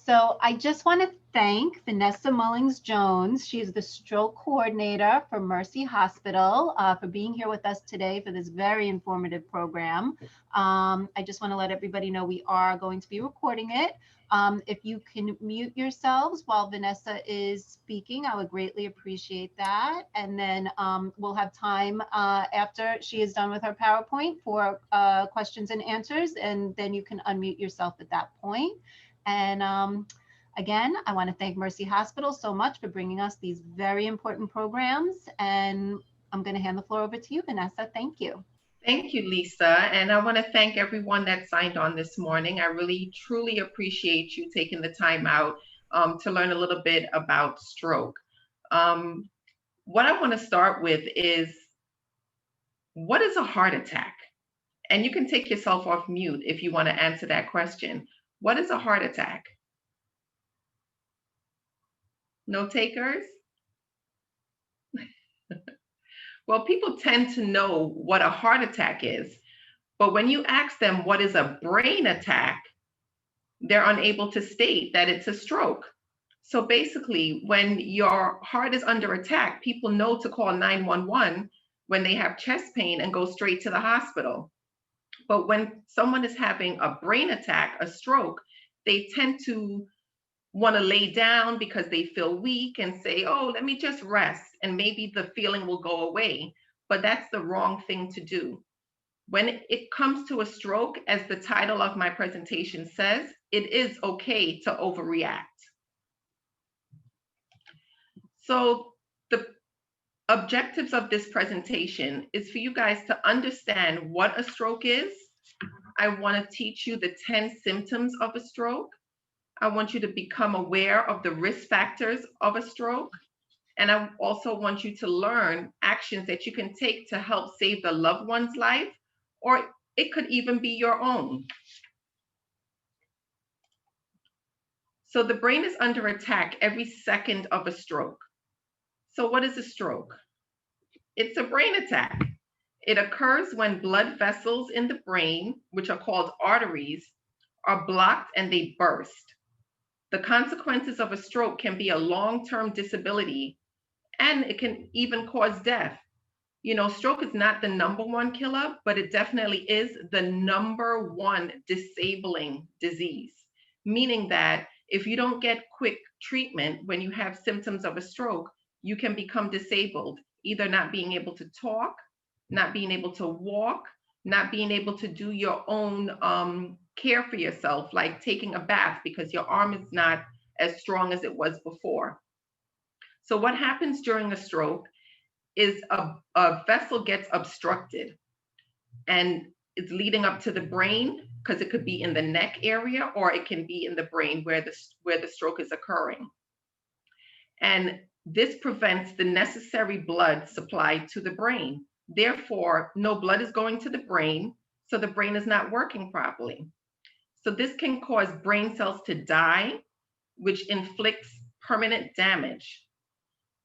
So I just want to thank Vanessa Mullings-Jones. She is the stroke coordinator for Mercy Hospital for being here with us today for this very informative program. I just want to let everybody know we are going to be recording it. If you can mute yourselves while Vanessa is speaking, I would greatly appreciate that. And then we'll have time after she is done with her PowerPoint for questions and answers, and then you can unmute yourself at that point. And again, I want to thank Mercy Hospital so much for bringing us these very important programs. And I'm going to hand the floor over to you, Vanessa. Thank you. Thank you, Lisa. And I want to thank everyone that signed on this morning. I really, truly appreciate you taking the time out to learn a little bit about stroke. What I want to start with is, what is a heart attack? And you can take yourself off mute if you want to answer that question. What is a heart attack? No takers? Well, people tend to know what a heart attack is, but when you ask them what is a brain attack, they're unable to state that it's a stroke. So basically, when your heart is under attack, people know to call 911 when they have chest pain and go straight to the hospital. But when someone is having a brain attack, a stroke, they tend to want to lay down because they feel weak and say, oh, let me just rest and maybe the feeling will go away. But that's the wrong thing to do. When it comes to a stroke, as the title of my presentation says, it is okay to overreact. So the objectives of this presentation is for you guys to understand what a stroke is. I want to teach you the 10 symptoms of a stroke. I want you to become aware of the risk factors of a stroke. And I also want you to learn actions that you can take to help save the loved one's life, or it could even be your own. So the brain is under attack every second of a stroke. So what is a stroke? It's a brain attack. It occurs when blood vessels in the brain, which are called arteries, are blocked and they burst. The consequences of a stroke can be a long-term disability, and it can even cause death. You know, stroke is not the #1 killer, but it definitely is the #1 disabling disease, meaning that if you don't get quick treatment when you have symptoms of a stroke, you can become disabled, either not being able to talk, not being able to walk, not being able to do your own care for yourself, like taking a bath because your arm is not as strong as it was before. So what happens during a stroke is a vessel gets obstructed and it's leading up to the brain, because it could be in the neck area or it can be in the brain where the stroke is occurring. And this prevents the necessary blood supply to the brain. Therefore, no blood is going to the brain, so the brain is not working properly. So this can cause brain cells to die, which inflicts permanent damage.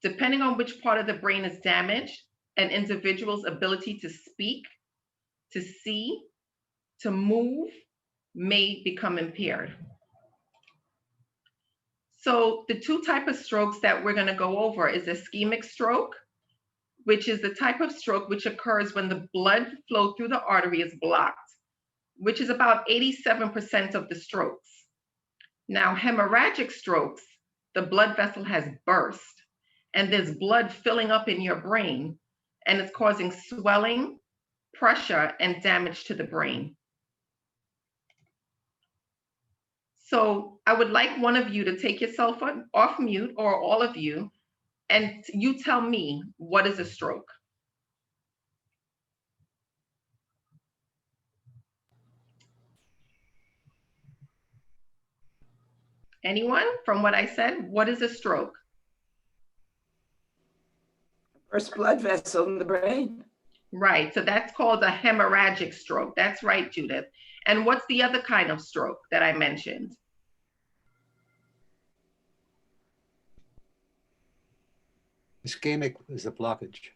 Depending on which part of the brain is damaged, an individual's ability to speak, to see, to move may become impaired. So the two types of strokes that we're going to go over is ischemic stroke, which is the type of stroke which occurs when the blood flow through the artery is blocked, which is about 87% of the strokes. Now, hemorrhagic strokes, the blood vessel has burst and there's blood filling up in your brain and it's causing swelling, pressure, and damage to the brain. So I would like one of you to take yourself off mute, or all of you, and you tell me, what is a stroke? Anyone from what I said? What is a stroke? First blood vessel in the brain. Right, so that's called a hemorrhagic stroke. That's right, Judith. And what's the other kind of stroke that I mentioned? Ischemic is a blockage.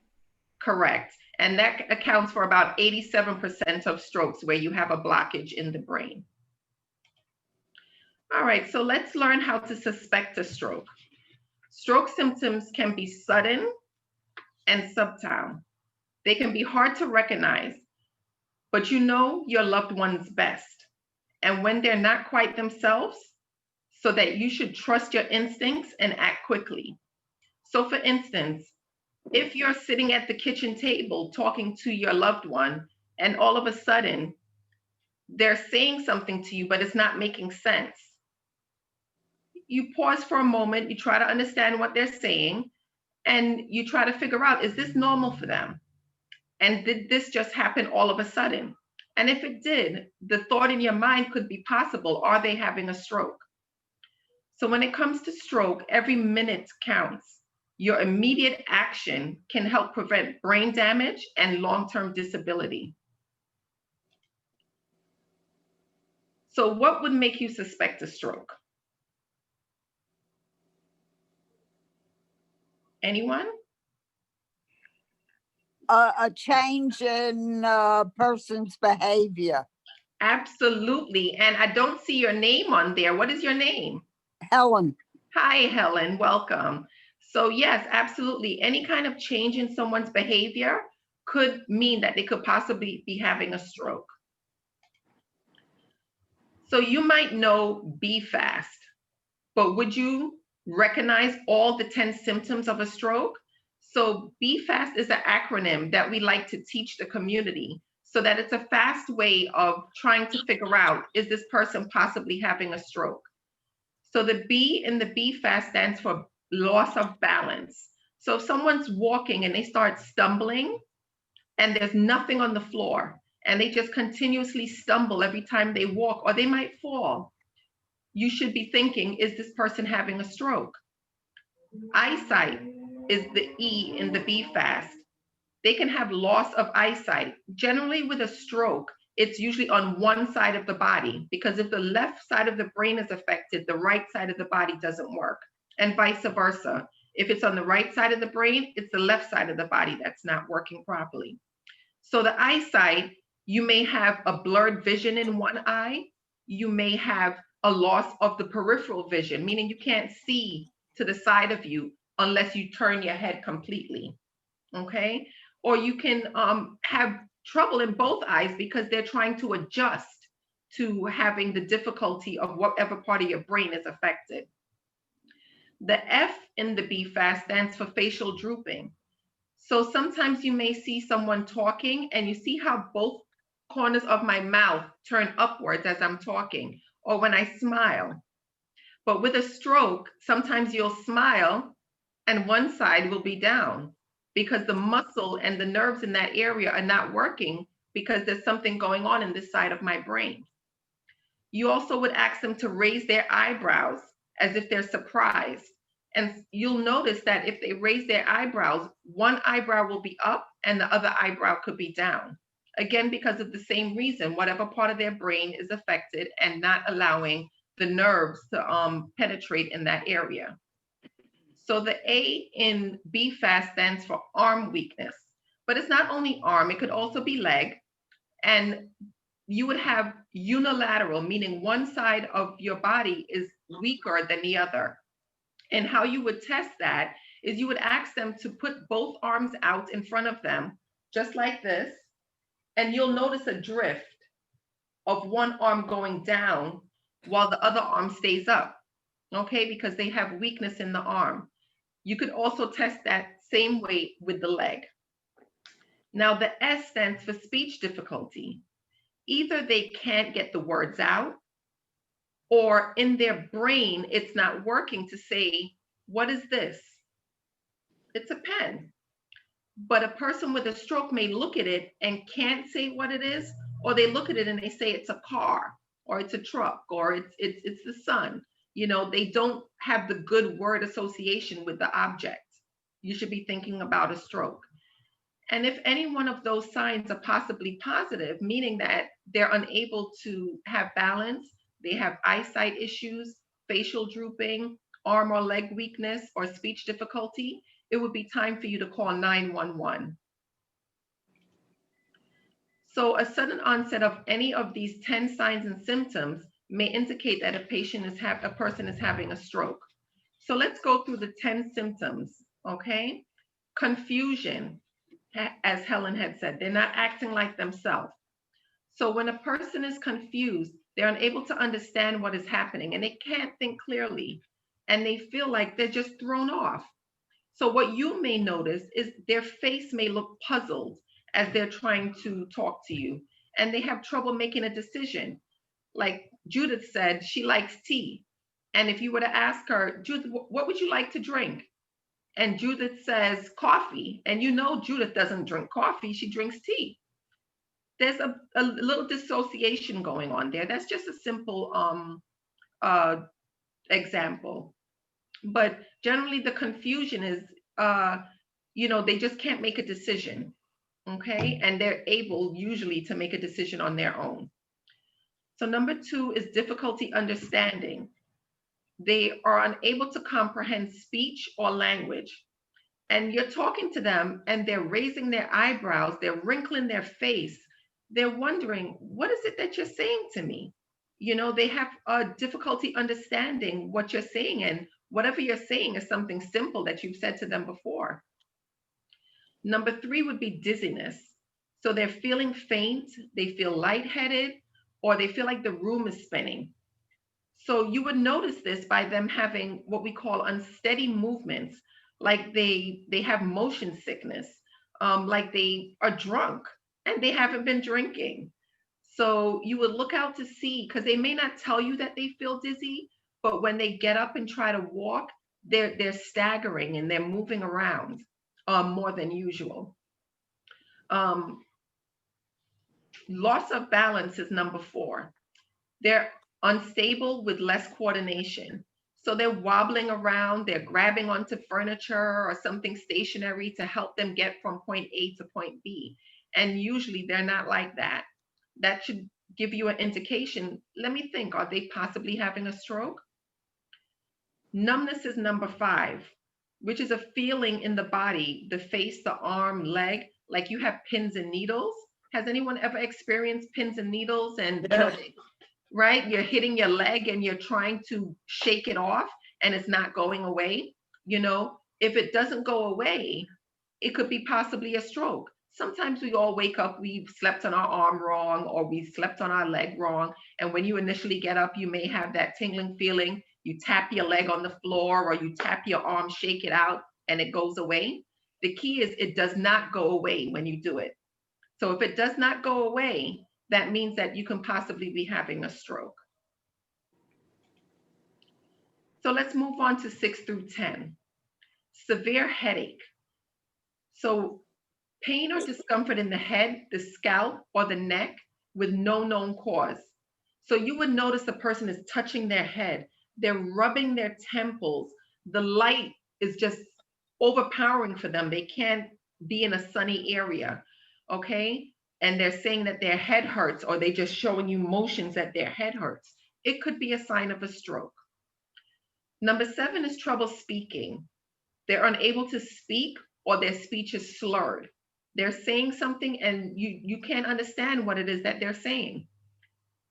Correct. And that accounts for about 87% of strokes where you have a blockage in the brain. All right, so let's learn how to suspect a stroke. Stroke symptoms can be sudden and subtle. They can be hard to recognize, but you know your loved one's best. And when they're not quite themselves, so that you should trust your instincts and act quickly. So for instance, if you're sitting at the kitchen table talking to your loved one, and all of a sudden they're saying something to you, but it's not making sense, you pause for a moment, you try to understand what they're saying, and you try to figure out, is this normal for them? And did this just happen all of a sudden? And if it did, the thought in your mind could be possible, are they having a stroke? So when it comes to stroke, every minute counts. Your immediate action can help prevent brain damage and long-term disability. So what would make you suspect a stroke? Anyone? A change in a person's behavior. Absolutely. And I don't see your name on there. What is your name? Helen. Hi, Helen. Welcome. So yes, absolutely. Any kind of change in someone's behavior could mean that they could possibly be having a stroke. So you might know be fast, but would you recognize all the 10 symptoms of a stroke? So be fast is an acronym that we like to teach the community so that it's a fast way of trying to figure out, is this person possibly having a stroke? So the B in the B fast stands for loss of balance. So if someone's walking and they start stumbling and there's nothing on the floor and they just continuously stumble every time they walk, or they might fall, you should be thinking, is this person having a stroke? Eyesight is the E in the B fast. They can have loss of eyesight. Generally with a stroke, it's usually on one side of the body, because if the left side of the brain is affected, the right side of the body doesn't work, and vice versa. If it's on the right side of the brain, it's the left side of the body that's not working properly. So the eyesight, you may have a blurred vision in one eye. You may have a loss of the peripheral vision, meaning you can't see to the side of you unless you turn your head completely, okay? Or you can have trouble in both eyes because they're trying to adjust to having the difficulty of whatever part of your brain is affected. The F in the B fast stands for facial drooping. So sometimes you may see someone talking and you see how both corners of my mouth turn upwards as I'm talking, or when I smile. But with a stroke, sometimes you'll smile and one side will be down because the muscle and the nerves in that area are not working because there's something going on in this side of my brain. You also would ask them to raise their eyebrows as if they're surprised. And you'll notice that if they raise their eyebrows, one eyebrow will be up and the other eyebrow could be down. Again, because of the same reason, whatever part of their brain is affected and not allowing the nerves to penetrate in that area. So the A in B fast stands for arm weakness, but it's not only arm, it could also be leg. And you would have unilateral, meaning one side of your body is weaker than the other. And how you would test that is you would ask them to put both arms out in front of them, just like this, and you'll notice a drift of one arm going down while the other arm stays up, okay, because they have weakness in the arm. You could also test that same way with the leg. Now the S stands for speech difficulty. Either they can't get the words out, or in their brain, it's not working to say, what is this? It's a pen. But a person with a stroke may look at it and can't say what it is, or they look at it and they say it's a car, or it's a truck, or it's the sun. You know, they don't have the good word association with the object. You should be thinking about a stroke. And if any one of those signs are possibly positive, meaning that they're unable to have balance, they have eyesight issues, facial drooping, arm or leg weakness, or speech difficulty, it would be time for you to call 911. So a sudden onset of any of these 10 signs and symptoms may indicate that a person is having a stroke. So let's go through the 10 symptoms, okay? Confusion, as Helen had said, they're not acting like themselves. So when a person is confused, they're unable to understand what is happening and they can't think clearly and they feel like they're just thrown off. So what you may notice is their face may look puzzled as they're trying to talk to you and they have trouble making a decision. Like Judith said, she likes tea. And if you were to ask her, Judith, what would you like to drink? And Judith says coffee. And you know Judith doesn't drink coffee, she drinks tea. There's a little dissociation going on there. That's just a simple example. But generally the confusion is, they just can't make a decision, okay? And they're able usually to make a decision on their own. So number 2 is difficulty understanding. They are unable to comprehend speech or language. And you're talking to them and they're raising their eyebrows, they're wrinkling their face. They're wondering, what is it that you're saying to me? They have a difficulty understanding what you're saying, and whatever you're saying is something simple that you've said to them before. Number 3 would be dizziness. So they're feeling faint, they feel lightheaded, or they feel like the room is spinning. So you would notice this by them having what we call unsteady movements, like they have motion sickness, like they are drunk and they haven't been drinking. So you would look out to see, because they may not tell you that they feel dizzy, but when they get up and try to walk, they're staggering and they're moving around more than usual. Loss of balance is number 4. They're unstable with less coordination. So they're wobbling around, they're grabbing onto furniture or something stationary to help them get from point A to point B. And usually they're not like that. That should give you an indication. Let me think, are they possibly having a stroke? Numbness is number 5, which is a feeling in the body, the face, the arm, leg, like you have pins and needles. Has anyone ever experienced pins and needles? And right, you're hitting your leg and you're trying to shake it off and it's not going away. If it doesn't go away, it could be possibly a stroke. Sometimes we all wake up, we've slept on our arm wrong or we slept on our leg wrong. And when you initially get up, you may have that tingling feeling. You tap your leg on the floor or you tap your arm, shake it out, and it goes away. The key is it does not go away when you do it. So if it does not go away, that means that you can possibly be having a stroke. So let's move on to 6 through 10. Severe headache. So pain or discomfort in the head, the scalp, or the neck with no known cause. So you would notice the person is touching their head, they're rubbing their temples, the light is just overpowering for them. They can't be in a sunny area, okay? And they're saying that their head hurts, or they're just showing you motions that their head hurts. It could be a sign of a stroke. Number 7 is trouble speaking. They're unable to speak or their speech is slurred. They're saying something and you can't understand what it is that they're saying.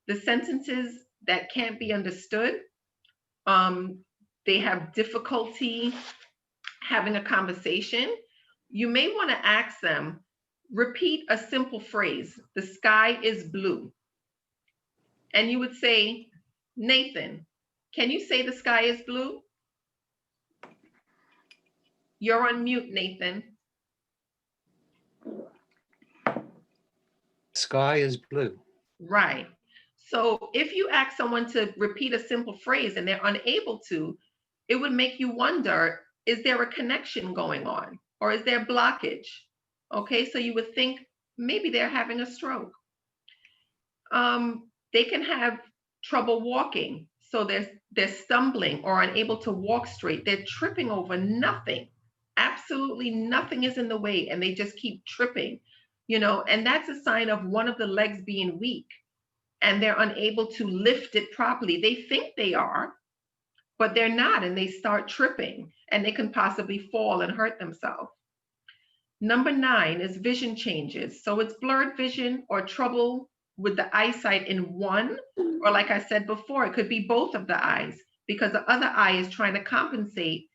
The sentences that can't be understood, they have difficulty having a conversation. You may want to ask them, repeat a simple phrase, the sky is blue. And you would say, Nathan, can you say the sky is blue? You're on mute, Nathan. Sky is blue. Right. So if you ask someone to repeat a simple phrase and they're unable to, it would make you wonder, is there a connection going on? Or is there blockage? Okay, so you would think maybe they're having a stroke. They can have trouble walking. So they're stumbling or unable to walk straight. They're tripping over nothing. Absolutely nothing is in the way and they just keep tripping, and that's a sign of one of the legs being weak and they're unable to lift it properly. They think they are, but they're not, and they start tripping and they can possibly fall and hurt themselves. Number 9 is vision changes. So it's blurred vision or trouble with the eyesight in one, or like I said before, it could be both of the eyes, because the other eye is trying to compensate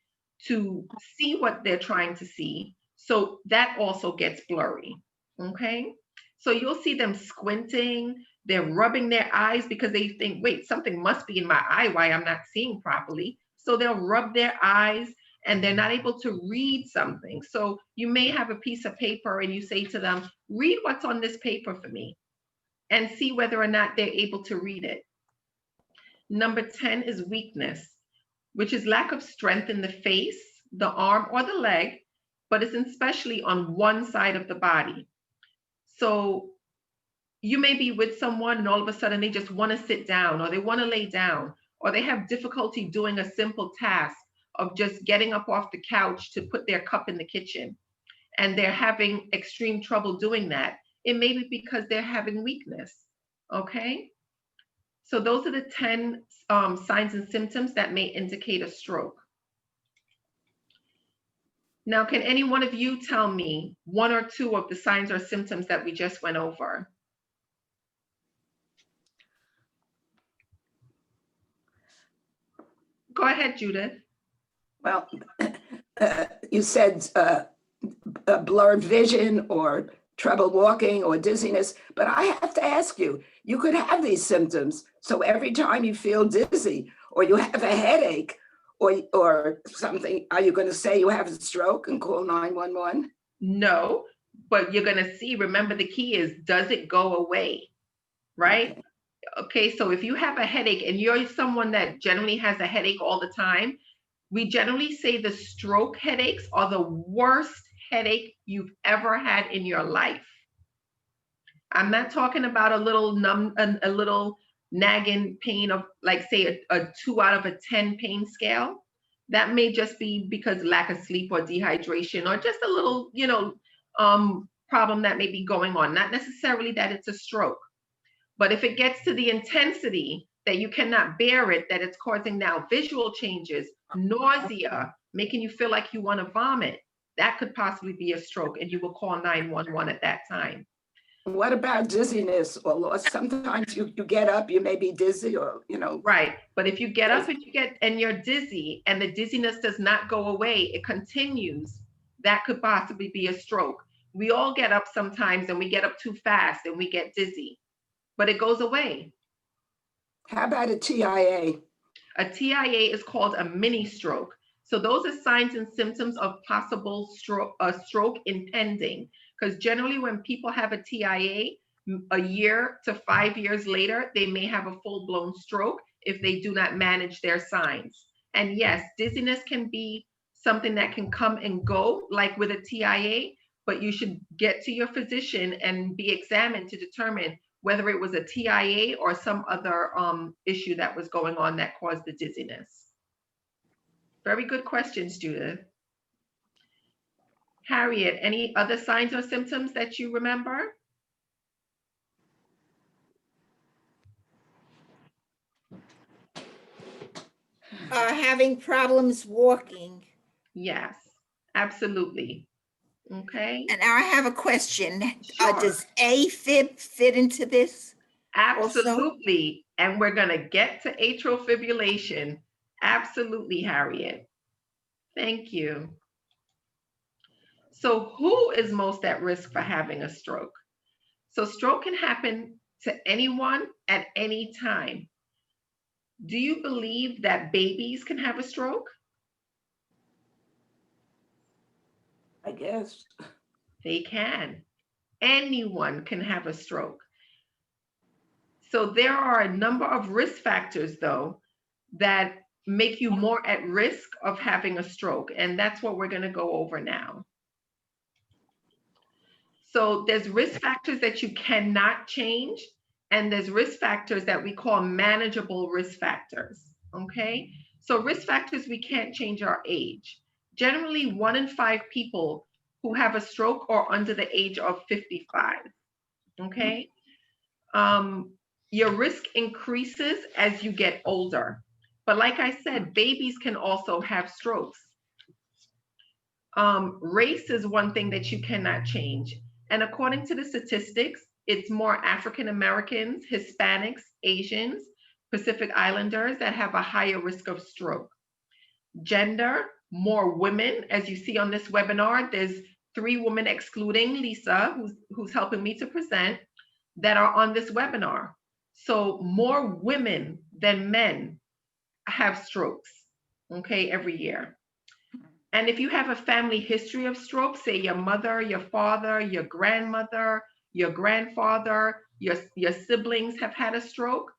to see what they're trying to see. So that also gets blurry, okay? So you'll see them squinting, they're rubbing their eyes because they think, wait, something must be in my eye why I'm not seeing properly. So they'll rub their eyes and they're not able to read something. So you may have a piece of paper and you say to them, read what's on this paper for me, and see whether or not they're able to read it. Number 10 is weakness, which is lack of strength in the face, the arm, or the leg, but it's especially on one side of the body. So you may be with someone and all of a sudden they just want to sit down, or they want to lay down, or they have difficulty doing a simple task of just getting up off the couch to put their cup in the kitchen, and they're having extreme trouble doing that. It may be because they're having weakness, okay? So those are the 10 signs and symptoms that may indicate a stroke. Now, can any one of you tell me one or two of the signs or symptoms that we just went over? Go ahead, Judith. Well, you said blurred vision or trouble walking or dizziness, but I have to ask you, you could have these symptoms. So every time you feel dizzy or you have a headache or something, are you going to say you have a stroke and call 911? No, but you're going to see, remember the key is, does it go away, right? Okay, so if you have a headache and you're someone that generally has a headache all the time, we generally say the stroke headaches are the worst headache you've ever had in your life. I'm not talking about a little a little nagging pain of, like, say a 2 out of a 10 pain scale. That may just be because lack of sleep or dehydration or just a little, problem that may be going on. Not necessarily that it's a stroke. But if it gets to the intensity that you cannot bear it, that it's causing now visual changes, nausea, making you feel like you want to vomit, that could possibly be a stroke, and you will call 911 at that time. What about dizziness or loss? Sometimes you get up, you may be dizzy or, Right, but if you get up and you're dizzy and the dizziness does not go away, it continues, that could possibly be a stroke. We all get up sometimes and we get up too fast and we get dizzy, but it goes away. How about a TIA? A TIA is called a mini stroke. So those are signs and symptoms of possible stroke impending. Because generally when people have a TIA, a year to 5 years later, they may have a full-blown stroke if they do not manage their signs. And yes, dizziness can be something that can come and go, like with a TIA, but you should get to your physician and be examined to determine whether it was a TIA or some other issue that was going on that caused the dizziness. Very good questions, Judith. Harriet, any other signs or symptoms that you remember? Having problems walking. Yes, absolutely. Okay. And I have a question. Sure. Does AFib fit into this? Absolutely. Also? And we're going to get to atrial fibrillation. Absolutely, Harriet. Thank you. So who is most at risk for having a stroke? So stroke can happen to anyone at any time. Do you believe that babies can have a stroke? I guess. They can. Anyone can have a stroke. So there are a number of risk factors, though, that make you more at risk of having a stroke. And that's what we're going to go over now. So there's risk factors that you cannot change, and there's risk factors that we call manageable risk factors, okay? So risk factors, we can't change our age. Generally, 1 in 5 people who have a stroke are under the age of 55, okay? Your risk increases as you get older. But like I said, babies can also have strokes. Race is one thing that you cannot change. And according to the statistics, it's more African Americans, Hispanics, Asians, Pacific Islanders that have a higher risk of stroke. Gender, more women. As you see on this webinar, there's 3 women excluding Lisa, who's helping me to present, that are on this webinar. So more women than men have strokes, okay, every year. And if you have a family history of stroke, say your mother, your father, your grandmother, your grandfather, your siblings have had a stroke,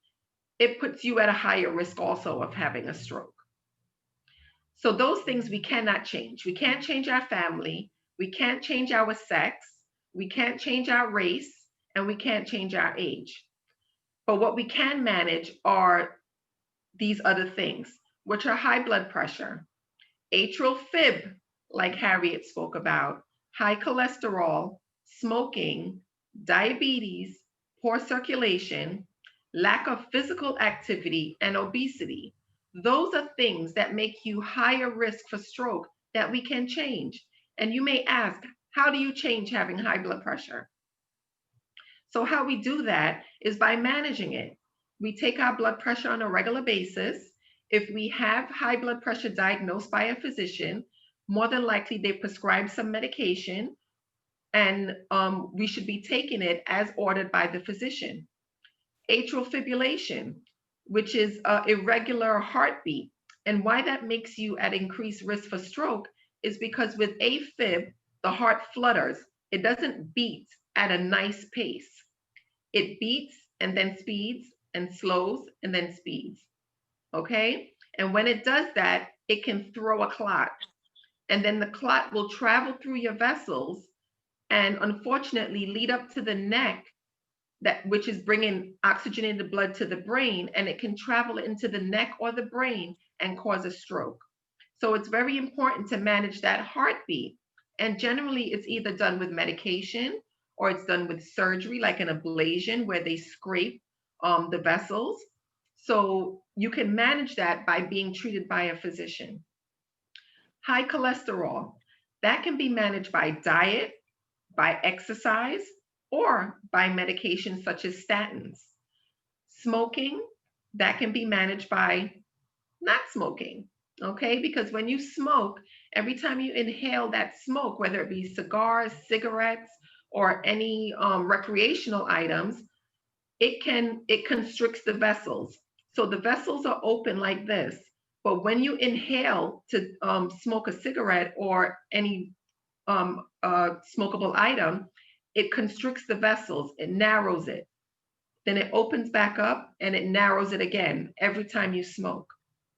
it puts you at a higher risk also of having a stroke. So those things we cannot change. We can't change our family, we can't change our sex, we can't change our race, and we can't change our age. But what we can manage are these other things, which are high blood pressure, atrial fib, like Harriet spoke about, high cholesterol, smoking, diabetes, poor circulation, lack of physical activity, and obesity. Those are things that make you higher risk for stroke that we can change. And you may ask, how do you change having high blood pressure? So how we do that is by managing it. We take our blood pressure on a regular basis. If we have high blood pressure diagnosed by a physician, more than likely they prescribe some medication, and we should be taking it as ordered by the physician. Atrial fibrillation, which is irregular heartbeat, and why that makes you at increased risk for stroke is because with AFib, the heart flutters. It doesn't beat at a nice pace. It beats and then speeds and slows and then speeds. Okay? And when it does that, it can throw a clot. And then the clot will travel through your vessels and unfortunately lead up to the neck, which is bringing oxygenated blood to the brain, and it can travel into the neck or the brain and cause a stroke. So it's very important to manage that heartbeat. And generally it's either done with medication or it's done with surgery, like an ablation where they scrape the vessels. So you can manage that by being treated by a physician. High cholesterol, that can be managed by diet, by exercise, or by medications such as statins. Smoking, that can be managed by not smoking, okay? Because when you smoke, every time you inhale that smoke, whether it be cigars, cigarettes, or any recreational items, it constricts the vessels. So the vessels are open like this, but when you inhale to smoke a cigarette or any smokable item, it constricts the vessels, it narrows it. Then it opens back up and it narrows it again every time you smoke.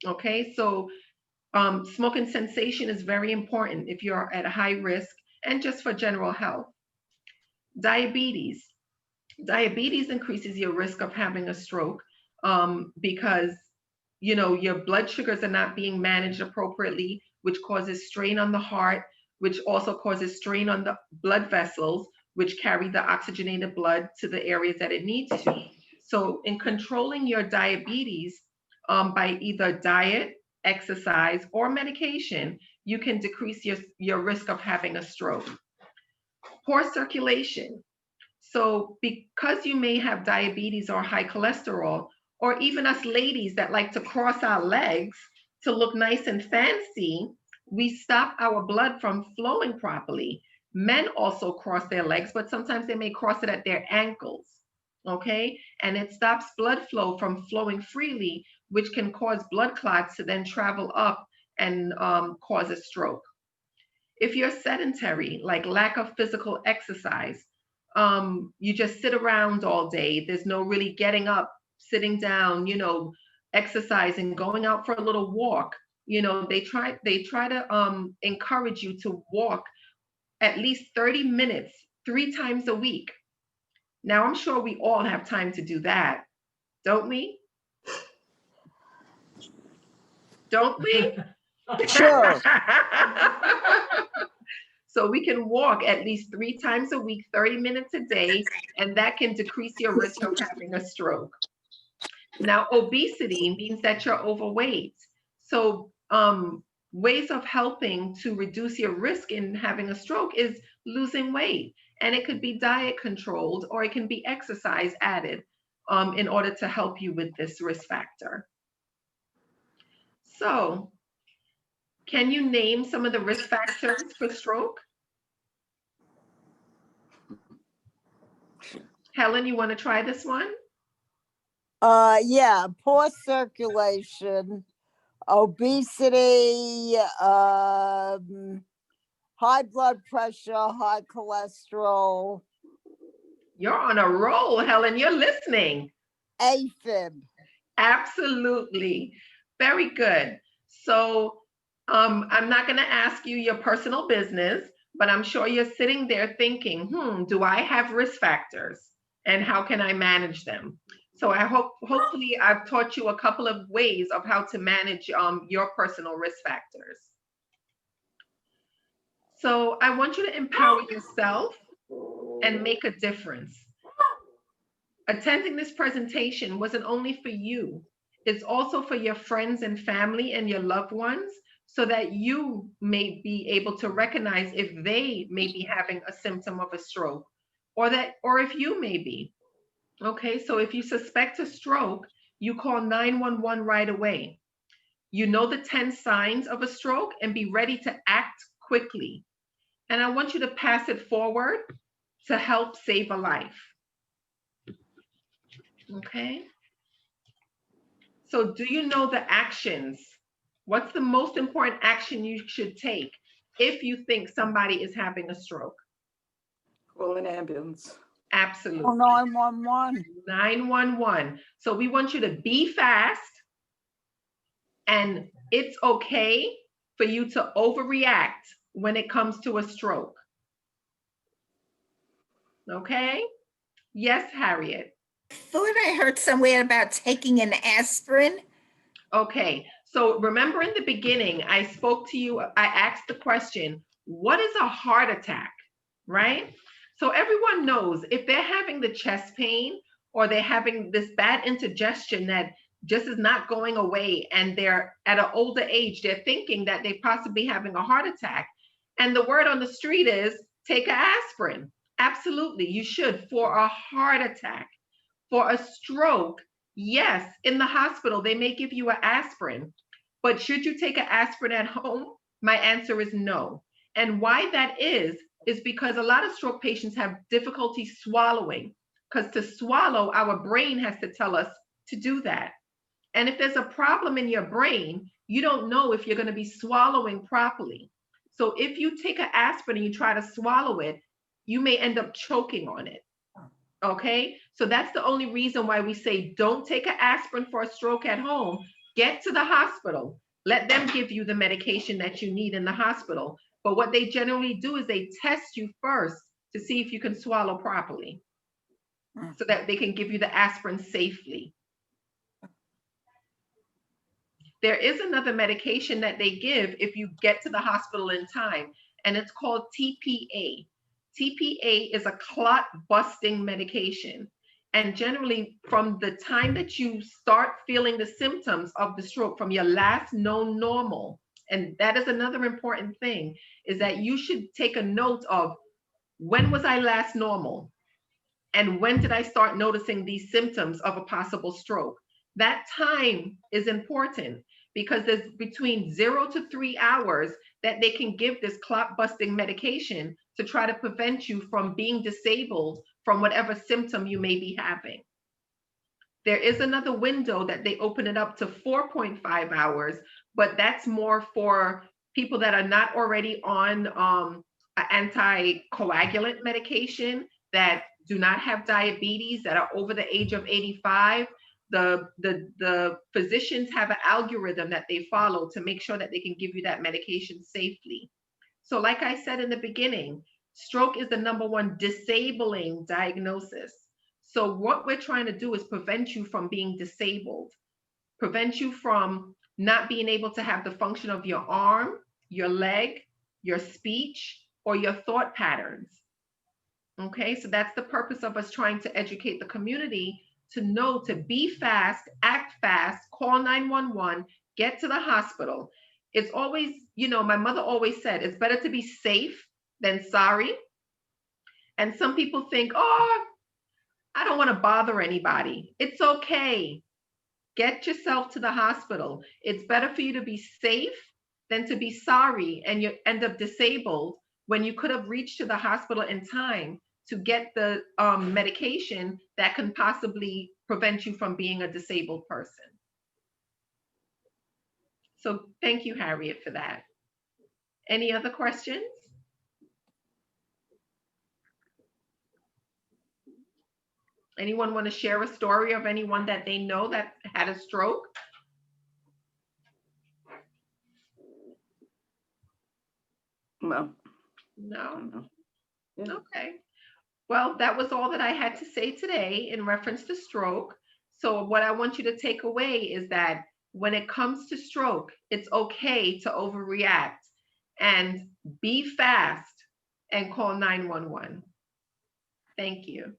Okay, so smoking cessation is very important if you're at a high risk and just for general health. Diabetes. Diabetes increases your risk of having a stroke because your blood sugars are not being managed appropriately, which causes strain on the heart, which also causes strain on the blood vessels, which carry the oxygenated blood to the areas that it needs to. So in controlling your diabetes by either diet, exercise, or medication, you can decrease your risk of having a stroke. Poor circulation. So because you may have diabetes or high cholesterol, or even us ladies that like to cross our legs to look nice and fancy, we stop our blood from flowing properly. Men also cross their legs, but sometimes they may cross it at their ankles, okay? And it stops blood flow from flowing freely, which can cause blood clots to then travel up and cause a stroke. If you're sedentary, like lack of physical exercise, you just sit around all day, there's no really getting up, sitting down, exercising, going out for a little walk. They try to encourage you to walk at least 30 minutes 3 times a week. Now, I'm sure we all have time to do that, don't we? Don't we? Sure. So we can walk at least 3 times a week, 30 minutes a day, and that can decrease your risk of having a stroke. Now, obesity means that you're overweight. So ways of helping to reduce your risk in having a stroke is losing weight. And it could be diet controlled, or it can be exercise added in order to help you with this risk factor. So, can you name some of the risk factors for stroke? Helen, you want to try this one? Yeah, poor circulation, obesity, high blood pressure, high cholesterol, You're on a roll, Helen. You're listening. AFib. Absolutely. Very good. So I'm not going to ask you your personal business, but I'm sure you're sitting there thinking, do I have risk factors? And how can I manage them? So hopefully I've taught you a couple of ways of how to manage your personal risk factors. So I want you to empower yourself and make a difference. Attending this presentation wasn't only for you, it's also for your friends and family and your loved ones, so that you may be able to recognize if they may be having a symptom of a stroke, or if you may be. Okay, so if you suspect a stroke, you call 911 right away. You know the 10 signs of a stroke and be ready to act quickly. And I want you to pass it forward to help save a life. Okay. So do you know the actions? What's the most important action you should take if you think somebody is having a stroke? Call an ambulance. Absolutely. Oh, 911. 911. So we want you to be fast, and it's okay for you to overreact when it comes to a stroke. Okay? Yes, Harriet. Thought I heard somewhere about taking an aspirin. Okay, so remember in the beginning, I spoke to you, I asked the question, what is a heart attack, right? So everyone knows if they're having the chest pain, or they're having this bad indigestion that just is not going away, and they're at an older age, they're thinking that they possibly having a heart attack. And the word on the street is take an aspirin. Absolutely, you should for a heart attack. For a stroke, yes, in the hospital, they may give you an aspirin, but should you take an aspirin at home? My answer is no. And why that is because a lot of stroke patients have difficulty swallowing, because to swallow, our brain has to tell us to do that. And if there's a problem in your brain, you don't know if you're going to be swallowing properly. So if you take an aspirin and you try to swallow it, you may end up choking on it. Okay, so that's the only reason why we say don't take an aspirin for a stroke at home. Get to the hospital. Let them give you the medication that you need in the hospital. But what they generally do is they test you first to see if you can swallow properly, so that they can give you the aspirin safely. There is another medication that they give if you get to the hospital in time, and it's called TPA. TPA is a clot busting medication. And generally, from the time that you start feeling the symptoms of the stroke, from your last known normal, and that is another important thing, is that you should take a note of when was I last normal? And when did I start noticing these symptoms of a possible stroke? That time is important, because there's between 0 to 3 hours that they can give this clot busting medication to try to prevent you from being disabled from whatever symptom you may be having. There is another window that they open it up to 4.5 hours, but that's more for people that are not already on an anticoagulant medication, that do not have diabetes, that are over the age of 85. The physicians have an algorithm that they follow to make sure that they can give you that medication safely. So like I said in the beginning, stroke is the #1 disabling diagnosis. So what we're trying to do is prevent you from being disabled, prevent you from not being able to have the function of your arm, your leg, your speech, or your thought patterns. Okay, so that's the purpose of us trying to educate the community to know to be fast, act fast, call 911, get to the hospital. It's always, my mother always said, it's better to be safe than sorry. And some people think, oh, I don't want to bother anybody. It's okay. Get yourself to the hospital. It's better for you to be safe than to be sorry and you end up disabled when you could have reached to the hospital in time to get the medication that can possibly prevent you from being a disabled person. So thank you, Harriet, for that. Any other questions? Anyone want to share a story of anyone that they know that had a stroke? Well, I No? don't know. Yeah. Okay. Well, that was all that I had to say today in reference to stroke. So what I want you to take away is that when it comes to stroke, it's okay to overreact and be fast and call 911. Thank you.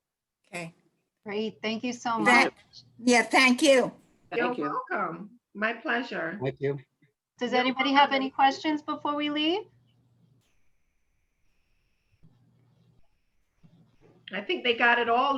Okay. Great, thank you so much. That- Yeah, thank you. You're Thank you. welcome. My pleasure. Thank you. Does You're anybody welcome. have any questions before we leave? I think they got it all,